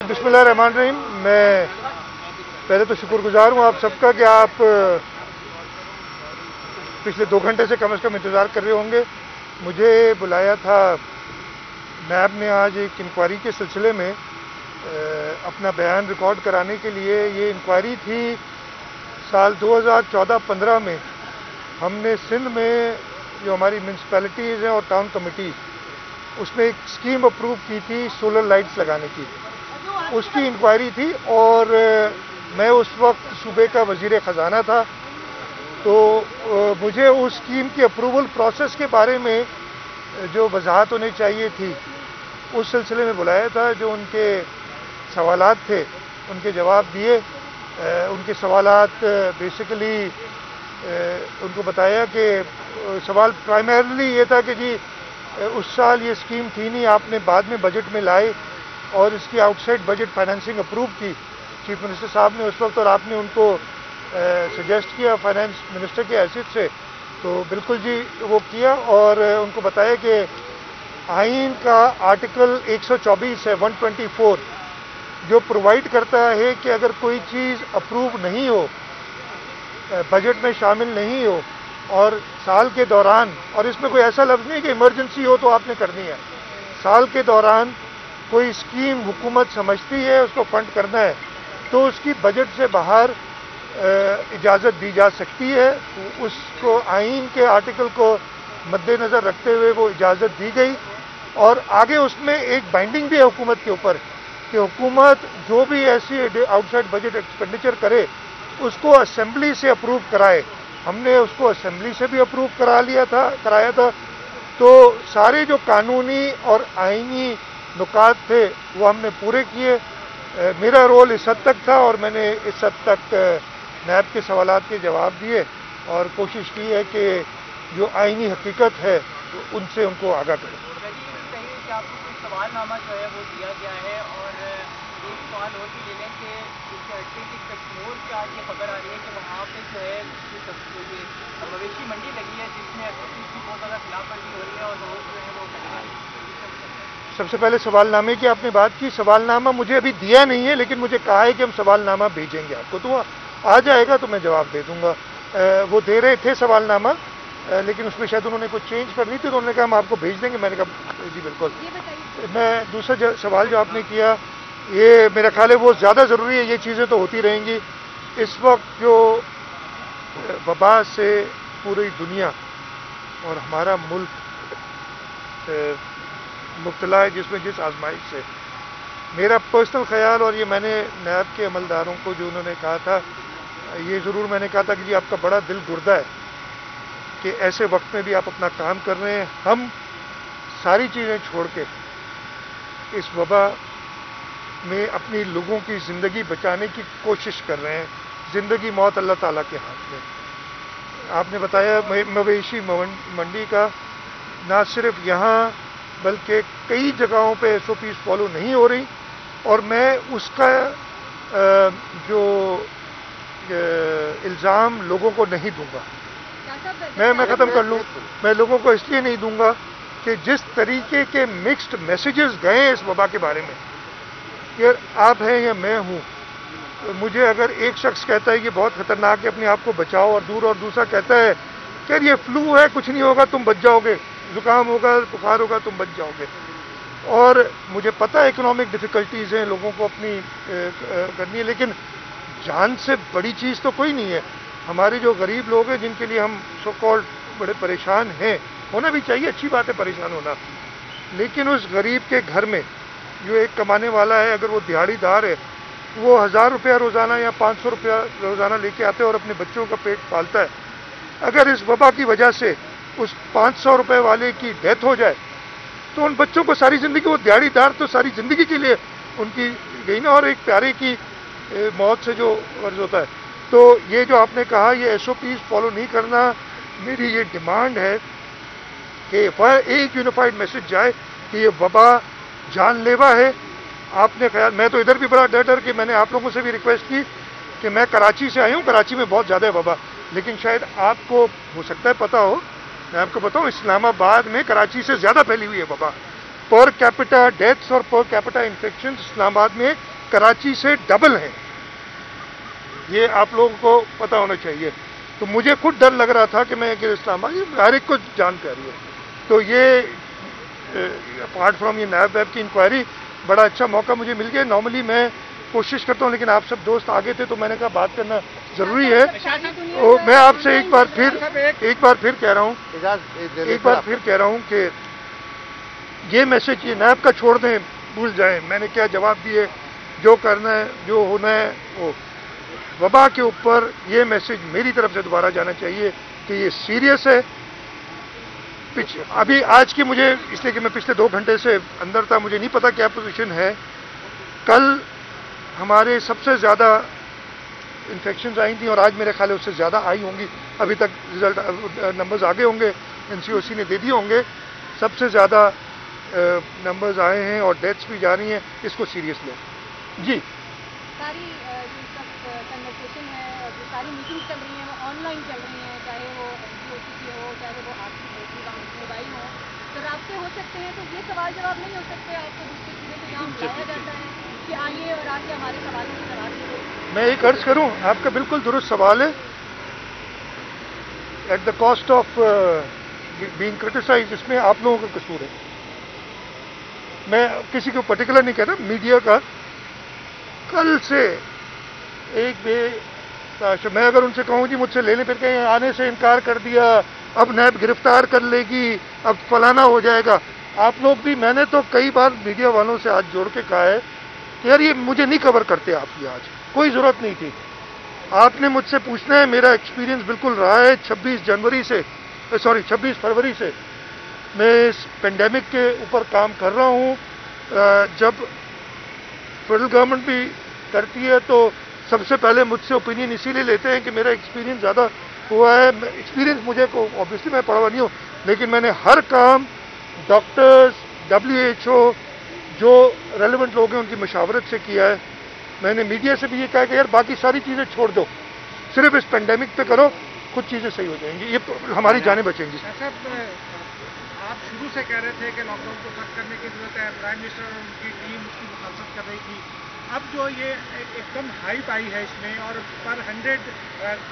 बिस्मिल्लाहिर्रहमानिर्रहीम। मैं पहले तो शुक्रगुजार हूँ आप सबका कि आप पिछले 2 घंटे से कम इंतज़ार कर रहे होंगे। मुझे बुलाया था नैब ने आज एक इंक्वायरी के सिलसिले में अपना बयान रिकॉर्ड कराने के लिए। ये इंक्वायरी थी साल 2014-15 में। हमने सिंध में जो हमारी म्यूनसिपैलिटीज़ हैं और टाउन कमेटीज़, उसमें एक स्कीम अप्रूव की थी सोलर लाइट्स लगाने की, उसकी इंक्वायरी थी। और मैं उस वक्त सूबे का वज़ीर ख़जाना था, तो मुझे उस स्कीम की अप्रूवल प्रोसेस के बारे में जो वजाहत होनी चाहिए थी, उस सिलसिले में बुलाया था। जो उनके सवालात थे उनके जवाब दिए। उनके सवालात बेसिकली उनको बताया कि सवाल प्राइमरीली ये था कि जी उस साल ये स्कीम थी नहीं, आपने बाद में बजट में लाए और इसकी आउटसाइड बजट फाइनेंसिंग अप्रूव की चीफ मिनिस्टर साहब ने उस वक्त, और आपने उनको सजेस्ट किया फाइनेंस मिनिस्टर के हैसियत से, तो बिल्कुल जी वो किया। और उनको बताया कि आइन का आर्टिकल 124 है 124, जो प्रोवाइड करता है कि अगर कोई चीज़ अप्रूव नहीं हो, बजट में शामिल नहीं हो और साल के दौरान, और इसमें कोई ऐसा लफ्ज़ नहीं कि इमरजेंसी हो तो आपने करनी है, साल के दौरान कोई स्कीम हुकूमत समझती है उसको फंड करना है तो उसकी बजट से बाहर इजाज़त दी जा सकती है। उसको आइन के आर्टिकल को मद्देनज़र रखते हुए वो इजाज़त दी गई। और आगे उसमें एक बाइंडिंग भी है हुकूमत के ऊपर कि हुकूमत जो भी ऐसी आउटसाइड बजट एक्सपेंडिचर करे उसको असेंबली से अप्रूव कराए। हमने उसको असेंबली से भी अप्रूव कराया था। तो सारे जो कानूनी और आइनी नुकात थे वो हमने पूरे किए। मेरा रोल इस हद तक था और मैंने इस हद तक नैब के सवालात के जवाब दिए और कोशिश की है कि जो आइनी हकीकत है उनसे उनको आगाह करें। कि आपको कोई सवालनामा जो है वो दिया गया है, और एक सवाल और भी ले लें कि इससे हटते कि कश्मीर की आज ये खबर आ रही है कि वहाँ पे जो है ये मवेशी मंडी लगी है जिसमें की बहुत ज़्यादा खिलाफवर्जी हो रही है और लोग जो है वो कट रहे हैं। सबसे पहले सवालनामे की आपने बात की। सवालनामा मुझे अभी दिया नहीं है, लेकिन मुझे कहा है कि हम सवालनामा भेजेंगे आपको, तो आ जाएगा तो मैं जवाब दे दूंगा। वो दे रहे थे सवालनामा, लेकिन उसमें शायद उन्होंने कुछ चेंज करनी थी तो उन्होंने कहा हम आपको भेज देंगे। मैंने कहा जी बिल्कुल। मैं दूसरा सवाल जो आपने किया, ये मेरा ख्याल है वो ज़्यादा ज़रूरी है। ये चीज़ें तो होती रहेंगी। इस वक्त जो वबा से पूरी दुनिया और हमारा मुल्क मुब्तला है, जिसमें जिस आजमाइश से, मेरा पर्सनल ख्याल, और ये मैंने नैब के अमलदारों को जो उन्होंने कहा था, ये ज़रूर मैंने कहा था कि जी आपका बड़ा दिल गुर्दा है कि ऐसे वक्त में भी आप अपना काम कर रहे हैं। हम सारी चीज़ें छोड़ के इस वबा में अपनी लोगों की ज़िंदगी बचाने की कोशिश कर रहे हैं। ज़िंदगी मौत अल्लाह ताला के हाथ में। आपने बताया मवेशी मंडी का, ना सिर्फ यहाँ बल्कि कई जगहों पे SOPs फॉलो नहीं हो रही, और मैं उसका जो इल्ज़ाम लोगों को नहीं दूंगा। मैं ख़त्म कर लूँ। मैं लोगों को इसलिए नहीं दूंगा कि जिस तरीके के मिक्स्ड मैसेजेस गए हैं इस वबा के बारे में, यार आप हैं या मैं हूँ, मुझे अगर एक शख्स कहता है कि बहुत ख़तरनाक है अपने आप को बचाओ, और दूसरा कहता है कि यार ये फ्लू है कुछ नहीं होगा तुम बच जाओगे, जुकाम होगा बुखार होगा तुम बच जाओगे। और मुझे पता है इकोनॉमिक डिफ़िकल्टीज़ हैं, लोगों को अपनी करनी है, लेकिन जान से बड़ी चीज़ तो कोई नहीं है। हमारे जो गरीब लोग हैं जिनके लिए हम सो कॉल्ड बड़े परेशान हैं, होना भी चाहिए, अच्छी बात है परेशान होना, लेकिन उस गरीब के घर में जो एक कमाने वाला है, अगर वो दिहाड़ीदार है, वो 1000 रुपया रोज़ाना या 500 रुपया रोज़ाना लेके आते हैं और अपने बच्चों का पेट पालता है। अगर इस वबा की वजह से उस 500 रुपये वाले की डेथ हो जाए तो उन बच्चों को सारी ज़िंदगी, वो दिहाड़ीदार तो सारी ज़िंदगी के लिए उनकी गई ना, और एक प्यारे की मौत से जो अर्ज होता है। तो ये जो आपने कहा ये SOPs फॉलो नहीं करना, मेरी ये डिमांड है कि एक यूनिफाइड मैसेज जाए कि ये वबा जानलेवा है। आपने ख्याल, मैं तो इधर भी बड़ा डर के मैंने आप लोगों से भी रिक्वेस्ट की कि मैं कराची से आया हूँ, कराची में बहुत ज़्यादा है वबा, लेकिन शायद आपको हो सकता है पता हो, मैं आपको बताऊँ इस्लामाबाद में कराची से ज़्यादा फैली हुई है वबा। पर कैपिटा डेथ्स और पर कैपिटा इन्फेक्शन इस्लामाबाद में कराची से डबल हैं, ये आप लोगों को पता होना चाहिए। तो मुझे खुद डर लग रहा था कि मैं इस्लामाबाद, हर एक को जान प्यारी है। तो ये अपार्ट फ्रॉम ये नैब वैब की इंक्वायरी बड़ा अच्छा मौका मुझे मिल गया। नॉर्मली मैं कोशिश करता हूँ, लेकिन आप सब दोस्त आगे थे तो मैंने कहा बात करना ज़रूरी है। तो मैं आपसे एक बार फिर कह रहा हूँ कि ये मैसेज, ये नैब का छोड़ दें, भूल जाएं। मैंने क्या जवाब दिए, जो करना है, जो होना है वो। वबा के ऊपर ये मैसेज मेरी तरफ से दोबारा जाना चाहिए कि ये सीरियस है। अभी आज की मुझे, इसलिए कि मैं पिछले 2 घंटे से अंदर था, मुझे नहीं पता क्या पोजीशन है। कल हमारे सबसे ज़्यादा इन्फेक्शंस आई थी और आज मेरे ख्याल है उससे ज़्यादा आई होंगी। अभी तक रिजल्ट नंबर्स आगे होंगे, NCOC ने दे दिए होंगे। सबसे ज़्यादा नंबर्स आए हैं और डेथ्स भी जा रही हैं। इसको सीरियस लें जी। सारी जो सब कन्वर्सेशन है और जो सारी मीटिंग्स चल रही हैं वो ऑनलाइन चल रही हैं, चाहे वो NCOC की हो, चाहे वो आपकी मोबाइल हो, तो रास्ते हो सकते हैं। तो ये सवाल जवाब नहीं हो सकते आपको दूसरी चीज़ें को यहाँ बुलाया जाता है कि आइए और आके हमारे सवालों के जवाब दीजिए। मैं एक अर्ज करूं, आपका बिल्कुल दुरुस्त सवाल है। At the cost of being criticise, इसमें आप लोगों का कसूर है। मैं किसी को पर्टिकुलर नहीं कह रहा, मीडिया का। कल से मैं अगर उनसे कहूँ जी मुझसे लेने फिर कहीं आने से इनकार कर दिया, अब नैब गिरफ्तार कर लेगी, अब फलाना हो जाएगा। आप लोग भी, मैंने तो कई बार मीडिया वालों से हाथ जोड़ के कहा है कि यार ये मुझे नहीं कवर करते आप, ये आज कोई ज़रूरत नहीं थी। आपने मुझसे पूछना है, मेरा एक्सपीरियंस बिल्कुल रहा है। 26 फरवरी से मैं इस पेंडेमिक के ऊपर काम कर रहा हूँ। जब फेडरल गवर्नमेंट भी करती है तो सबसे पहले मुझसे ओपिनियन इसीलिए लेते हैं कि मेरा एक्सपीरियंस ज़्यादा हुआ है। एक्सपीरियंस मुझे को ऑब्वियसली मैं पढ़ा नहीं हूँ, लेकिन मैंने हर काम डॉक्टर्स, WHO जो रेलेवेंट लोग हैं उनकी मशावरत से किया है। मैंने मीडिया से भी ये कहा कि यार बाकी सारी चीज़ें छोड़ दो, सिर्फ इस पेंडेमिक पे करो, कुछ चीज़ें सही हो जाएंगी, ये हमारी जानें बचेंगी। आप शुरू से कह रहे थे कि लॉकडाउन को सख्त करने की जरूरत है, प्राइम मिनिस्टर और उनकी टीम उसकी मुखालफत कर रही थी। अब जो ये एकदम हाइप आई है इसमें, और पर 100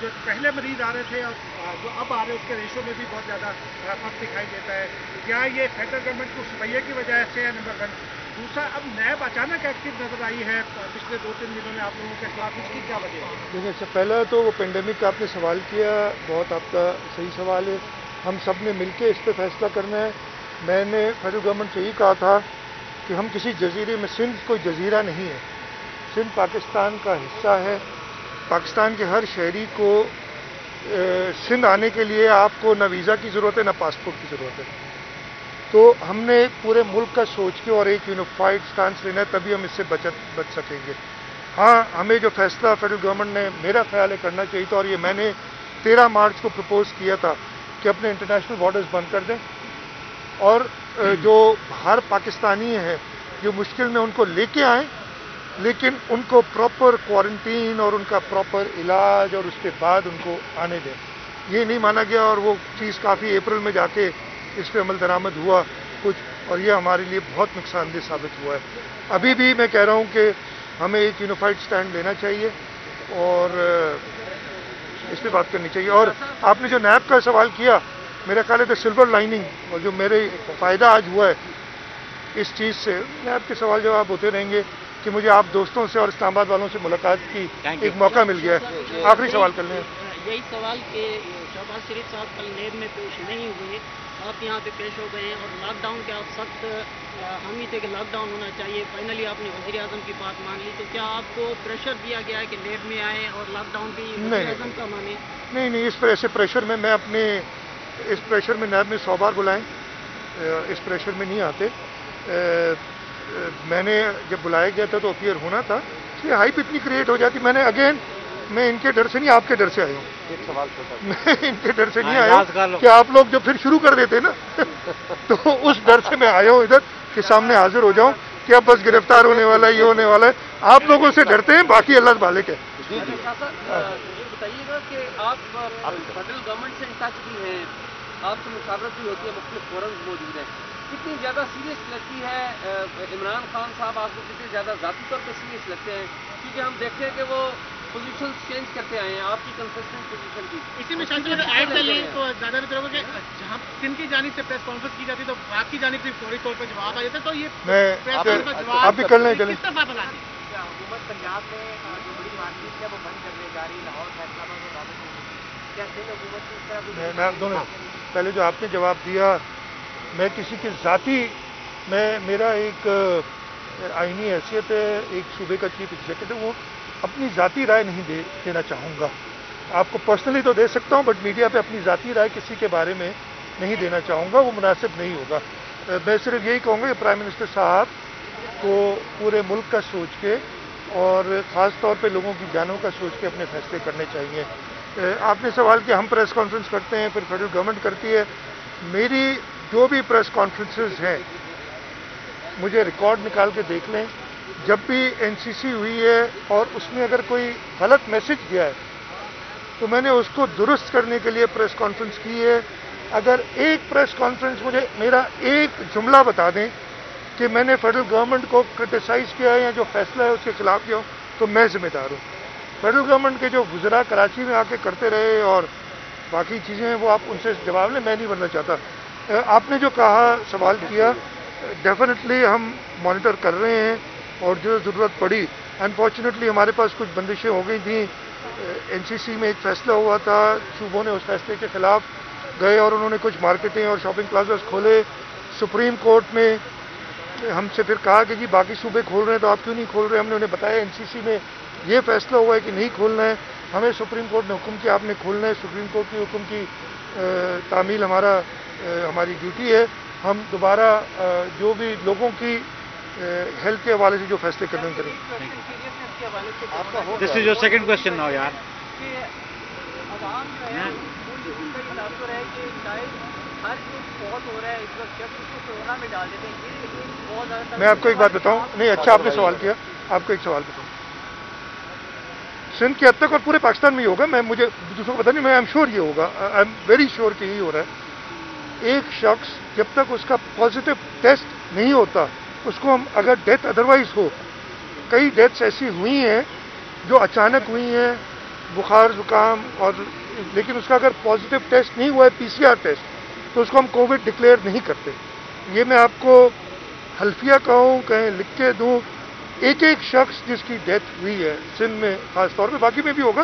जो पहले मरीज आ रहे थे और जो अब आ रहे हैं उसके रेशो में भी बहुत ज़्यादा फर्क दिखाई देता है। क्या ये फेडरल गवर्नमेंट को रवैये की वजह से है? नंबर 1। दूसरा, अब नैब अचानक एक्टिव नजर आई है पिछले 2-3 दिनों में आप लोगों के खिलाफ, इसकी क्या वजह है? देखिए, सबसे पहला तो वो पेंडेमिक का आपने सवाल किया, बहुत आपका सही सवाल है। हम सब ने मिलकर इस पर फैसला करना है। मैंने फेडरल गवर्नमेंट से यही कहा था कि हम किसी जजीरे में, सिंध कोई जजीरा नहीं है, सिंध पाकिस्तान का हिस्सा है। पाकिस्तान के हर शहरी को सिंध आने के लिए आपको ना वीज़ा की ज़रूरत है ना पासपोर्ट की ज़रूरत है। तो हमने पूरे मुल्क का सोच के और एक यूनिफाइड स्टांस लेना है, तभी हम इससे बच सकेंगे। हाँ, हमें जो फैसला फेडरल गवर्नमेंट ने, मेरा ख्याल है, करना चाहिए था, और ये मैंने 13 मार्च को प्रपोज किया था कि अपने इंटरनेशनल बॉर्डर्स बंद कर दें और जो बाहर पाकिस्तानी हैं जो मुश्किल में, उनको लेके आएँ, लेकिन उनको प्रॉपर क्वारंटीन और उनका प्रॉपर इलाज और उसके बाद उनको आने दें। ये नहीं माना गया और वो चीज़ काफ़ी अप्रैल में जाके इस पर अमल दरामद हुआ कुछ, और ये हमारे लिए बहुत नुकसानदेह साबित हुआ है। अभी भी मैं कह रहा हूँ कि हमें एक यूनिफाइड स्टैंड लेना चाहिए और इस पर बात करनी चाहिए। और आपने जो नैब का सवाल किया, मेरा ख्याल है तो सिल्वर लाइनिंग, और जो मेरे फ़ायदा आज हुआ है इस चीज़ से, नैब के सवाल जवाब होते रहेंगे कि मुझे आप दोस्तों से और इस्लामाबाद वालों से मुलाकात की एक मौका मिल गया है। आखिरी सवाल कर लें। यही सवाल के शहबाज शरीफ साहब कल नैब में पेश नहीं हुए, आप यहाँ पे पेश हो गए हैं, और लॉकडाउन के आप सख्त हामी थे कि लॉकडाउन होना चाहिए। फाइनली आपने वज़ीर आज़म की बात मान ली, तो क्या आपको प्रेशर दिया गया है कि नैब में आए और लॉकडाउन भी वज़ीर आज़म का माने? नहीं, इस पर ऐसे प्रेशर में मैं अपने, इस प्रेशर में नैब में 100 बार बुलाएं, इस प्रेशर में नहीं आते। मैंने जब बुलाया गया था तो अपीयर होना था, इसलिए हाइप इतनी क्रिएट हो जाती। मैं इनके डर से नहीं, आपके डर से आया हूँ। एक सवाल छोटा, मैं इनके डर से नहीं आया हूँ कि आप लोग जो फिर शुरू कर देते ना तो उस डर से मैं आया हूँ इधर कि सामने हाजिर हो जाऊँ कि अब बस गिरफ्तार होने वाला है, ये होने वाला है। आप लोगों से डरते हैं, बाकी अल्लाह मालिक है। ये बताइएगा कि आप फेडरल गवर्नमेंट से इन टच भी हैं, आपसे मुशावरत भी होती है, मुख्तलिफ फोरम्स मौजूद हैं, कितनी ज़्यादा सीरियस लगती है इमरान खान साहब आपको कितने ज़्यादा ज़ाती तौर पर सीरियस लगते हैं? क्योंकि हम देखते हैं कि वो पोजीशन चेंज करते आए हैं आपकी कंसिस्टेंट पोजीशन की। इसी में शायद ऐड कर लें तो ज़्यादा बेहतर होगा कि जहाँ किन की जानिब से प्रेस कॉन्फ्रेंस की जाती है तो आपकी जानिब से फौरी तौर पर जवाब आ जाता है, तो ये प्रेस कॉन्फ्रेंस का जवाब आप भी कर लें, चलें। किस तरफ बनाते हैं? हुकूमत पंजाब में जो बड़ी मार्केट है वो बंद करने जा रही, लाहौर फैसलाबाद और रावलपिंडी, क्या सिंध हुकूमत की इस तरह मैं दोनों पहले जो आपने जवाब दिया, मैं किसी के ज़ाती मेरा एक आईनी हैसियत है, एक सूबे का चीफ एग्जीक्यूटिव हूँ, अपनी ज़ाती राय नहीं देना चाहूँगा। आपको पर्सनली तो दे सकता हूँ, बट मीडिया पे अपनी ज़ाती राय किसी के बारे में नहीं देना चाहूँगा, वो मुनासिब नहीं होगा। मैं सिर्फ यही कहूँगा कि प्राइम मिनिस्टर साहब को पूरे मुल्क का सोच के और ख़ास तौर पे लोगों की जानों का सोच के अपने फैसले करने चाहिए। आपने सवाल किया हम प्रेस कॉन्फ्रेंस करते हैं, फिर फेडरल गवर्नमेंट करती है। मेरी जो भी प्रेस कॉन्फ्रेंसेस हैं, मुझे रिकॉर्ड निकाल के देख लें, जब भी एनसीसी हुई है और उसमें अगर कोई गलत मैसेज गया है तो मैंने उसको दुरुस्त करने के लिए प्रेस कॉन्फ्रेंस की है। अगर एक प्रेस कॉन्फ्रेंस मुझे मेरा एक जुमला बता दें कि मैंने फेडरल गवर्नमेंट को क्रिटिसाइज़ किया है या जो फैसला है उसके खिलाफ किया तो मैं जिम्मेदार हूँ। फेडरल गवर्नमेंट के जो गुजरा कराची में आके करते रहे और बाकी चीज़ें हैं वो आप उनसे जवाब लें, मैं नहीं बनना चाहता। आपने जो कहा, सवाल किया, डेफिनेटली हम मॉनिटर कर रहे हैं और जो ज़रूरत पड़ी, अनफॉर्चुनेटली हमारे पास कुछ बंदिशें हो गई थी। एनसीसी में एक फ़ैसला हुआ था, सूबों ने उस फैसले के ख़िलाफ़ गए और उन्होंने कुछ मार्केटें और शॉपिंग प्लाजास खोले। सुप्रीम कोर्ट ने हमसे फिर कहा कि जी बाकी सूबे खोल रहे हैं तो आप क्यों नहीं खोल रहे। हमने उन्हें बताया एनसीसी में ये फैसला हुआ है कि नहीं खोलना है, हमें सुप्रीम कोर्ट ने हुक्म किया आपने खोलना है। सुप्रीम कोर्ट के हुक्म की तामील हमारी ड्यूटी है। हम दोबारा जो भी लोगों की हेल्थ के हवाले से जो फैसले करने करें। This is your second question now यार। मैं आपको एक बात बताऊं, नहीं अच्छा आपने सवाल किया, आपको एक सवाल बताऊं, सिंध के हद तक और पूरे पाकिस्तान में ही होगा, मुझे दूसरों को पता नहीं, मैं आई एम श्योर ये होगा, आई एम वेरी श्योर कि यही हो रहा है। एक शख्स जब तक उसका पॉजिटिव टेस्ट नहीं होता उसको हम अगर डेथ अदरवाइज हो, कई डेथ्स ऐसी हुई हैं जो अचानक हुई हैं, बुखार जुकाम और, लेकिन उसका अगर पॉजिटिव टेस्ट नहीं हुआ है पीसीआर टेस्ट, तो उसको हम कोविड डिक्लेयर नहीं करते। ये मैं आपको हल्फिया कहूँ कहीं लिख के दूँ, एक एक शख्स जिसकी डेथ हुई है सिंध में ख़ास तौर पे, बाकी में भी होगा,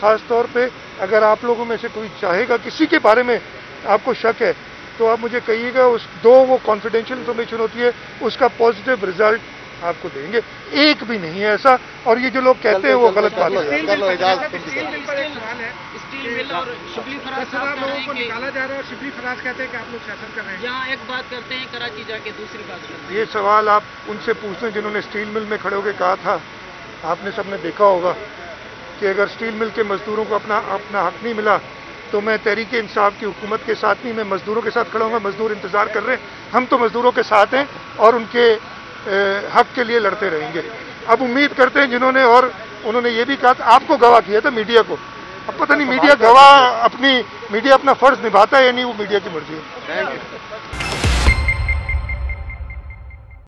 ख़ास तौर पे अगर आप लोगों में से कोई चाहेगा, किसी के बारे में आपको शक है तो आप मुझे कहिएगा, वो कॉन्फिडेंशियल इंफॉर्मेशन होती है, उसका पॉजिटिव रिजल्ट आपको देंगे। एक भी नहीं है ऐसा, और ये जो लोग कहते हैं वो गलत बात है। स्टील मिल पर एक सवाल है, स्टील मिल और शिबली फराज साहब लोगों को निकाला जा रहा है और शिबली फराज कहते हैं कि आप लोग शासन कर रहे हैं। यहाँ एक बात करते हैं, कराची जाके दूसरी बात करते हैं। ये सवाल आप उनसे पूछ लें जिन्होंने स्टील मिल में खड़े होकर कहा था। आपने सबने देखा होगा कि अगर स्टील मिल के मजदूरों को अपना हक नहीं मिला तो मैं तहरीक इंसाफ की हुकूमत के साथ नहीं, मैं मजदूरों के साथ खड़ा हूँ। मजदूर इंतज़ार कर रहे हैं, हम तो मजदूरों के साथ हैं और उनके हक के लिए लड़ते रहेंगे। अब उम्मीद करते हैं जिन्होंने, और उन्होंने ये भी कहा था आपको गवाह किया था मीडिया को, अब पता नहीं मीडिया अपना फ़र्ज़ निभाता है या नहीं, वो मीडिया की मर्जी है।